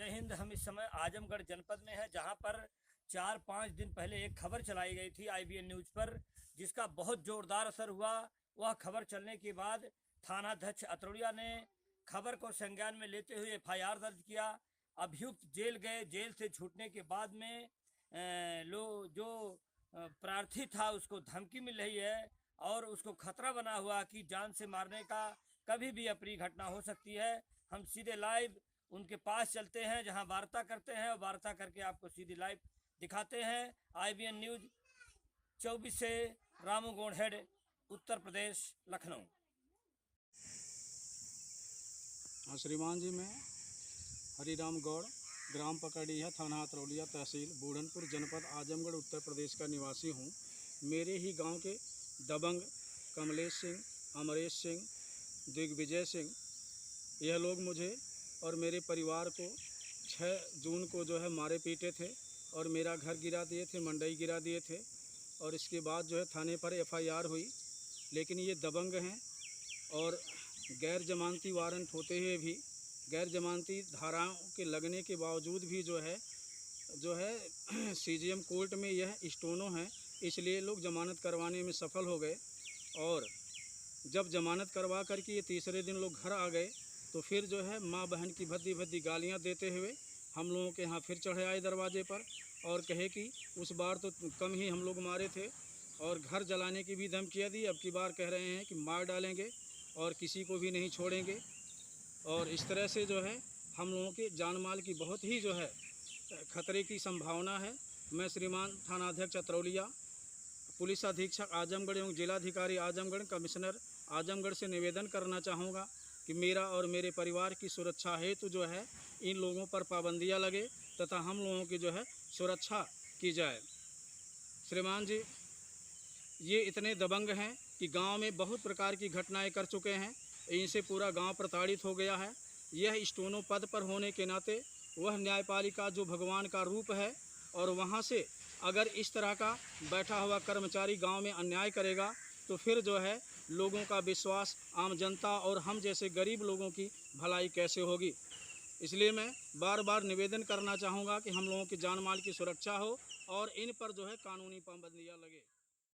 जय हिंद। हम इस समय आजमगढ़ जनपद में है, जहां पर 4-5 दिन पहले एक खबर चलाई गई थी IBN न्यूज पर, जिसका बहुत जोरदार असर हुआ। वह खबर चलने के बाद थानाध्यक्ष अतरोलिया ने खबर को संज्ञान में लेते हुए FIR दर्ज किया। अभियुक्त जेल गए। जेल से छूटने के बाद में जो प्रार्थी था उसको धमकी मिल रही है और उसको खतरा बना हुआ कि जान से मारने का कभी भी अप्रिय घटना हो सकती है। हम सीधे लाइव उनके पास चलते हैं, जहां वार्ता करते हैं और वार्ता करके आपको सीधी लाइव दिखाते हैं। IBN न्यूज 24 से रामू गोंडहेड, उत्तर प्रदेश, लखनऊ। हाँ श्रीमान जी, मैं हरिराम गौड़, ग्राम पकड़िया, थाना अतरौलिया, तहसील बूढ़नपुर, जनपद आजमगढ़, उत्तर प्रदेश का निवासी हूँ। मेरे ही गांव के दबंग कमलेश सिंह, अमरेश सिंह, दिग्विजय सिंह, यह लोग मुझे और मेरे परिवार को 6 जून को जो है मारे पीटे थे और मेरा घर गिरा दिए थे, मंडई गिरा दिए थे। और इसके बाद जो है थाने पर FIR हुई, लेकिन ये दबंग हैं और गैर जमानती वारंट होते हुए भी, गैर जमानती धाराओं के लगने के बावजूद भी जो है CGM कोर्ट में यह स्टोनो हैं, इसलिए लोग जमानत करवाने में सफल हो गए। और जब जमानत करवा करके ये तीसरे दिन लोग घर आ गए तो फिर जो है माँ बहन की भद्दी भद्दी गालियाँ देते हुए हम लोगों के यहाँ फिर चढ़े आए दरवाजे पर और कहे कि उस बार तो कम ही हम लोग मारे थे और घर जलाने की भी धमकियाँ दी। अब की बार कह रहे हैं कि मार डालेंगे और किसी को भी नहीं छोड़ेंगे। और इस तरह से जो है हम लोगों के जान माल की बहुत ही जो है खतरे की संभावना है। मैं श्रीमान थानाध्यक्ष अतरौलिया, पुलिस अधीक्षक आजमगढ़ एवं जिलाधिकारी आजमगढ़, कमिश्नर आजमगढ़ से निवेदन करना चाहूँगा कि मेरा और मेरे परिवार की सुरक्षा हेतु जो है इन लोगों पर पाबंदियाँ लगे तथा हम लोगों की जो है सुरक्षा की जाए। श्रीमान जी, ये इतने दबंग हैं कि गांव में बहुत प्रकार की घटनाएं कर चुके हैं। इनसे पूरा गांव प्रताड़ित हो गया है। यह स्टोनो पद पर होने के नाते वह न्यायपालिका जो भगवान का रूप है, और वहां से अगर इस तरह का बैठा हुआ कर्मचारी गांव में अन्याय करेगा तो फिर जो है लोगों का विश्वास, आम जनता और हम जैसे गरीब लोगों की भलाई कैसे होगी। इसलिए मैं बार बार निवेदन करना चाहूँगा कि हम लोगों की जान माल की सुरक्षा हो और इन पर जो है कानूनी पाबंदियाँ लगे।